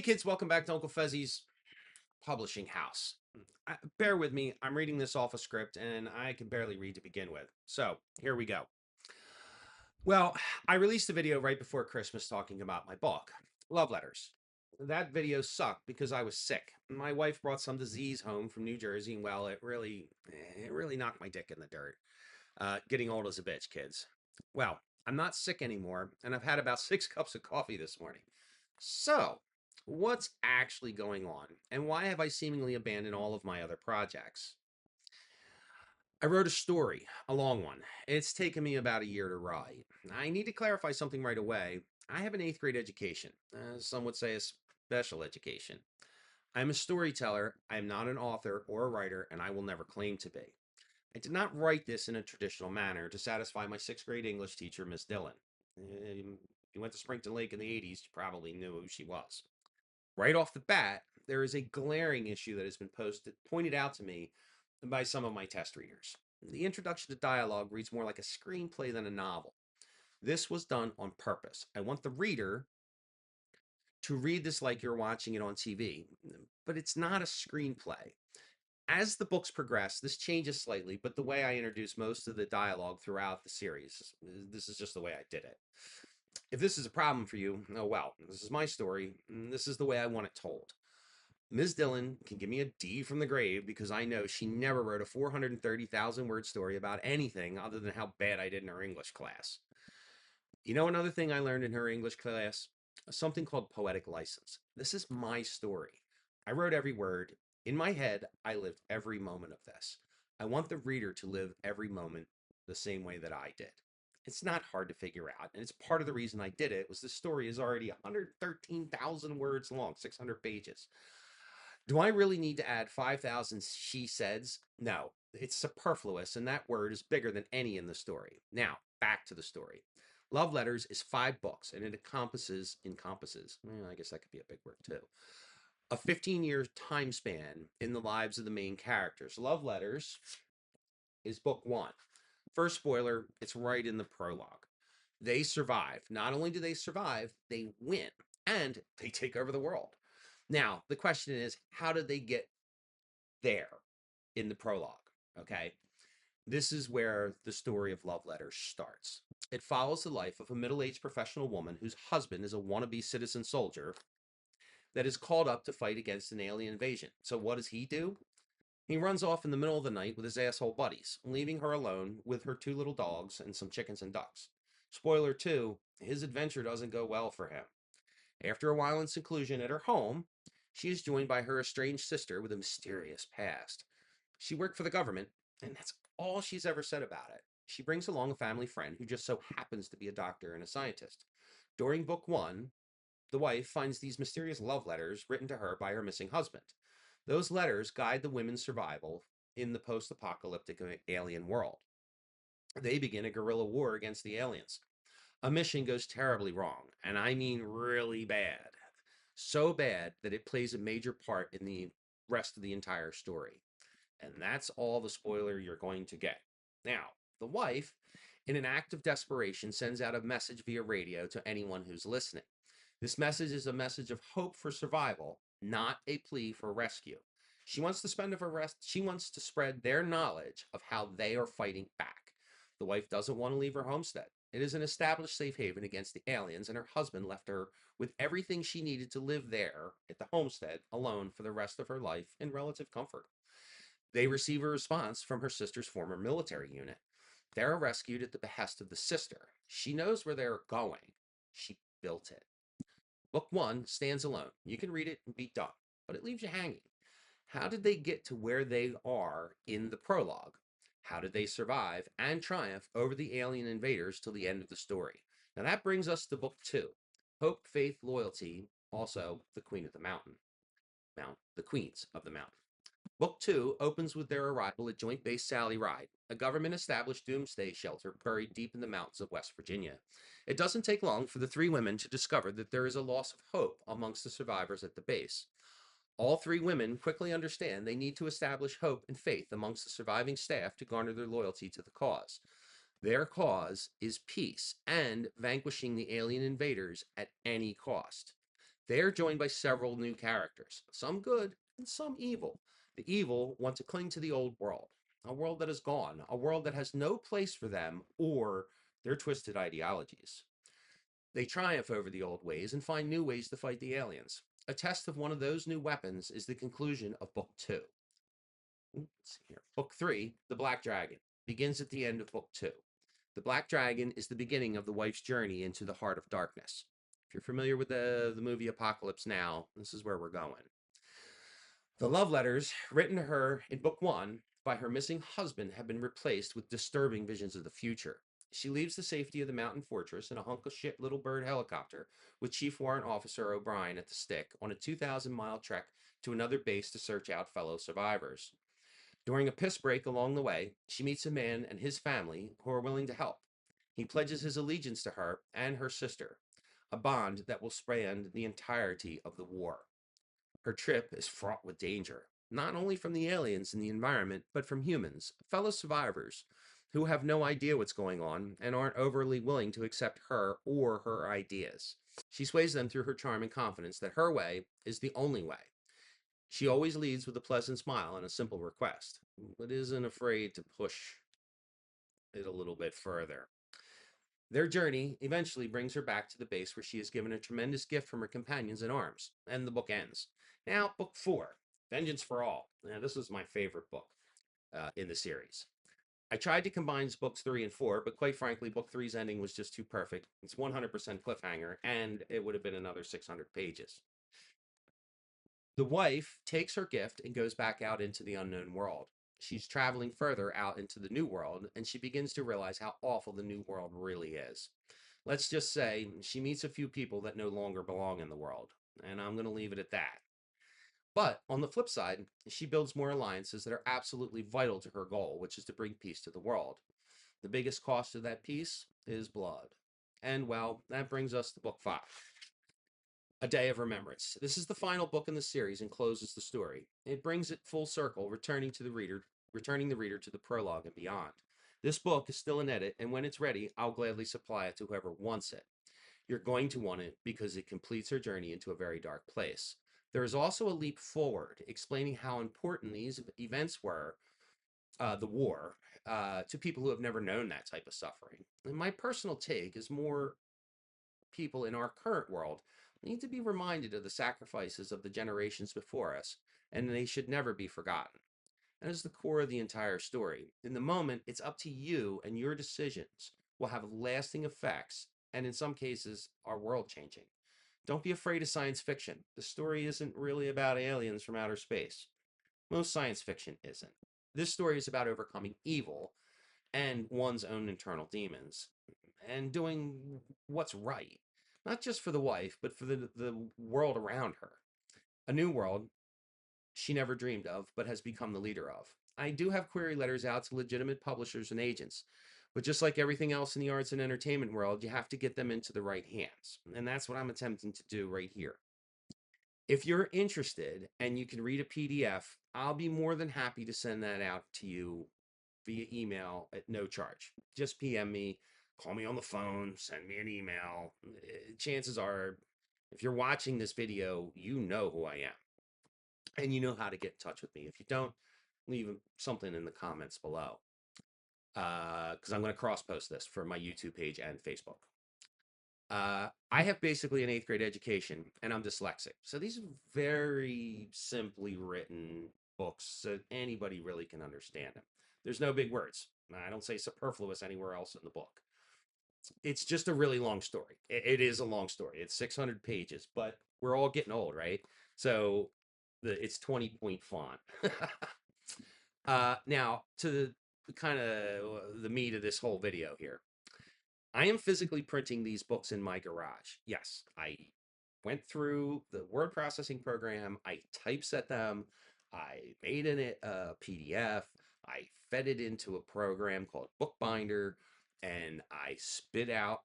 Hey kids, welcome back to Uncle Fezzi's publishing house. Bear with me, I'm reading this off a script and I can barely read to begin with. So here we go. Well, I released a video right before Christmas talking about my book, Love Letters. That video sucked because I was sick. My wife brought some disease home from New Jersey, and well, it really knocked my dick in the dirt. Getting old as a bitch, kids. Well, I'm not sick anymore, and I've had about 6 cups of coffee this morning. So, what's actually going on, and why have I seemingly abandoned all of my other projects? I wrote a story, a long one. It's taken me about a year to write. I need to clarify something right away. I have an eighth grade education, some would say a special education. I'm a storyteller, I am not an author or a writer, and I will never claim to be. I did not write this in a traditional manner to satisfy my sixth grade English teacher, Miss Dillon. If you went to Springton Lake in the 80s, you probably knew who she was. Right off the bat, there is a glaring issue that has been pointed out to me by some of my test readers. The introduction to dialogue reads more like a screenplay than a novel. This was done on purpose. I want the reader to read this like you're watching it on TV, but it's not a screenplay. As the books progress, this changes slightly, but the way I introduce most of the dialogue throughout the series, this is just the way I did it. If this is a problem for you, oh well, this is my story, and this is the way I want it told. Ms. Dillon can give me a D from the grave because I know she never wrote a 430,000 word story about anything other than how bad I did in her English class. You know, another thing I learned in her English class? Something called poetic license. This is my story. I wrote every word. In my head, I lived every moment of this. I want the reader to live every moment the same way that I did. It's not hard to figure out, and it's part of the reason I did it was the story is already 113,000 words long, 600 pages. Do I really need to add 5,000 she said's? No, it's superfluous, and that word is bigger than any in the story. Now, back to the story. Love Letters is 5 books, and it encompasses, I guess that could be a big word too, a 15-year time span in the lives of the main characters. Love Letters is book one. First spoiler, it's right in the prologue. They survive. Not only do they survive, they win, and they take over the world. Now, the question is, how did they get there in the prologue? Okay. This is where the story of Love Letters starts. It follows the life of a middle aged professional woman whose husband is a wannabe citizen soldier that is called up to fight against an alien invasion. So, what does he do? He runs off in the middle of the night with his asshole buddies, leaving her alone with her 2 little dogs and some chickens and ducks. Spoiler 2, his adventure doesn't go well for him. After a while in seclusion at her home, she is joined by her estranged sister with a mysterious past. She worked for the government, and that's all she's ever said about it. She brings along a family friend who just so happens to be a doctor and a scientist. During book one, the wife finds these mysterious love letters written to her by her missing husband. Those letters guide the women's survival in the post apocalyptic alien world. They begin a guerrilla war against the aliens. A mission goes terribly wrong, and I mean really bad. So bad that it plays a major part in the rest of the entire story. And that's all the spoiler you're going to get. Now, the wife, in an act of desperation, sends out a message via radio to anyone who's listening. This message is a message of hope for survival, not a plea for rescue. She wants to spread their knowledge of how they are fighting back. The wife doesn't want to leave her homestead. It is an established safe haven against the aliens, and her husband left her with everything she needed to live there at the homestead alone for the rest of her life in relative comfort. They receive a response from her sister's former military unit. They're rescued at the behest of the sister. She knows where they're going. She built it. Book one stands alone. You can read it and be done, but it leaves you hanging. How did they get to where they are in the prologue? How did they survive and triumph over the alien invaders till the end of the story? Now that brings us to book two. Hope, faith, loyalty, also the Queen of the Mountain. The Queens of the Mountain. Book two opens with their arrival at Joint Base Sally Ride, a government-established doomsday shelter buried deep in the mountains of West Virginia. It doesn't take long for the 3 women to discover that there is a loss of hope amongst the survivors at the base. All 3 women quickly understand they need to establish hope and faith amongst the surviving staff to garner their loyalty to the cause. Their cause is peace and vanquishing the alien invaders at any cost. They are joined by several new characters, some good and some evil. The evil want to cling to the old world, a world that is gone, a world that has no place for them or their twisted ideologies. They triumph over the old ways and find new ways to fight the aliens. A test of one of those new weapons is the conclusion of Book 2. Let's see here. Book 3, The Black Dragon, begins at the end of Book 2. The Black Dragon is the beginning of the wife's journey into the heart of darkness. If you're familiar with the movie Apocalypse Now, this is where we're going. The love letters written to her in Book 1 by her missing husband have been replaced with disturbing visions of the future. She leaves the safety of the mountain fortress in a hunk of shit little bird helicopter with Chief Warrant Officer O'Brien at the stick on a 2,000-mile trek to another base to search out fellow survivors. During a piss break along the way, she meets a man and his family who are willing to help. He pledges his allegiance to her and her sister, a bond that will span the entirety of the war. Her trip is fraught with danger, not only from the aliens and the environment, but from humans, fellow survivors, who have no idea what's going on and aren't overly willing to accept her or her ideas. She sways them through her charm and confidence that her way is the only way. She always leads with a pleasant smile and a simple request, but isn't afraid to push it a little bit further. Their journey eventually brings her back to the base where she is given a tremendous gift from her companions in arms, and the book ends. Now, Book 4, Vengeance for All. Now, this is my favorite book in the series. I tried to combine books 3 and 4, but quite frankly, book three's ending was just too perfect. It's 100% cliffhanger, and it would have been another 600 pages. The wife takes her gift and goes back out into the unknown world. She's traveling further out into the new world, and she begins to realize how awful the new world really is. Let's just say she meets a few people that no longer belong in the world, and I'm going to leave it at that. But on the flip side, she builds more alliances that are absolutely vital to her goal, which is to bring peace to the world. The biggest cost of that peace is blood. And well, that brings us to Book 5. A Day of Remembrance. This is the final book in the series and closes the story. It brings it full circle, returning the reader to the prologue and beyond. This book is still in edit, and when it's ready, I'll gladly supply it to whoever wants it. You're going to want it because it completes her journey into a very dark place. There is also a leap forward, explaining how important these events were, the war, to people who have never known that type of suffering. And my personal take is more people in our current world need to be reminded of the sacrifices of the generations before us, and they should never be forgotten. That is the core of the entire story. In the moment, it's up to you, and your decisions will have lasting effects, and in some cases, are world changing. Don't be afraid of science fiction. The story isn't really about aliens from outer space. Most science fiction isn't. This story is about overcoming evil and one's own internal demons and doing what's right, not just for the wife, but for the world around her. A new world she never dreamed of, but has become the leader of. I do have query letters out to legitimate publishers and agents, but just like everything else in the arts and entertainment world, you have to get them into the right hands. And that's what I'm attempting to do right here. If you're interested and you can read a PDF, I'll be more than happy to send that out to you via email at no charge. Just PM me, call me on the phone, send me an email. Chances are, if you're watching this video, you know who I am and you know how to get in touch with me. If you don't, leave something in the comments below because I'm going to cross post this for my YouTube page and Facebook. I have basically an 8th grade education and I'm dyslexic. So these are very simply written books so anybody really can understand them. There's no big words. I don't say superfluous anywhere else in the book. It's just a really long story. It is a long story. It's 600 pages, but we're all getting old, right? So it's 20-point font. Now, to the kind of the meat of this whole video here. I am physically printing these books in my garage. Yes, I went through the word processing program. I typeset them. I made a PDF. I fed it into a program called Bookbinder, and I spit out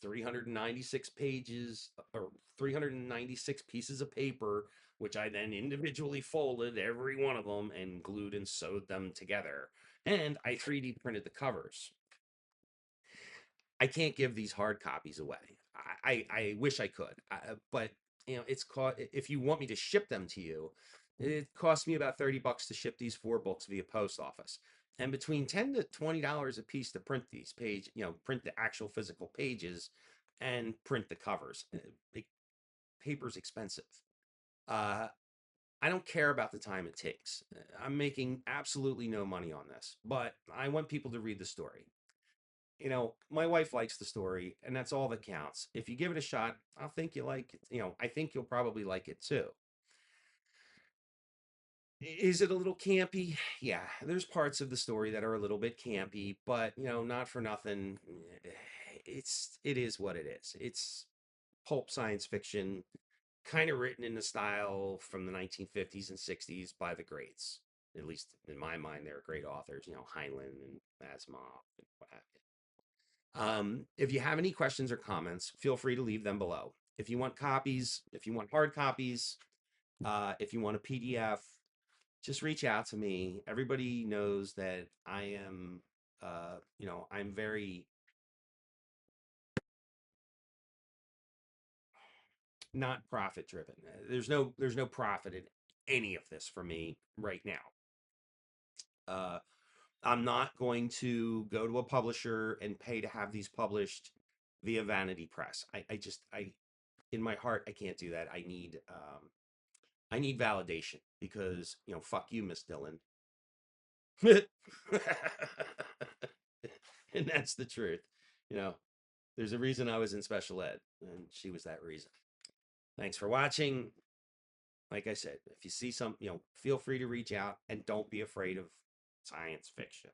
396 pages or 396 pieces of paper, which I then individually folded every one of them and glued and sewed them together. And I 3D printed the covers. I can't give these hard copies away. I wish I could, but it's if you want me to ship them to you, it costs me about $30 to ship these 4 books via post office, and between $10 to $20 a piece to print these print the actual physical pages and print the covers. Paper's expensive. Uh, I don't care about the time it takes. I'm making absolutely no money on this, but I want people to read the story. My wife likes the story, and that's all that counts. If you give it a shot, I'll think you like it. I think you'll probably like it too. Is it a little campy? Yeah, there's parts of the story that are a little bit campy, but not for nothing. It is what it is. It's pulp science fiction, kind of written in the style from the 1950s and 60s by the greats. At least in my mind, they're great authors, Heinlein and Asimov and what have you. If you have any questions or comments, feel free to leave them below. If you want copies, if you want hard copies, if you want a PDF, just reach out to me. Everybody knows that I am, I'm very not profit driven. There's no profit in any of this for me right now. Uh, I'm not going to go to a publisher and pay to have these published via Vanity Press. In my heart, I can't do that. I need validation because fuck you, Miss Dillon. And that's the truth. You know, there's a reason I was in special ed, and she was that reason. Thanks for watching. Like I said, if you see some, feel free to reach out and don't be afraid of science fiction.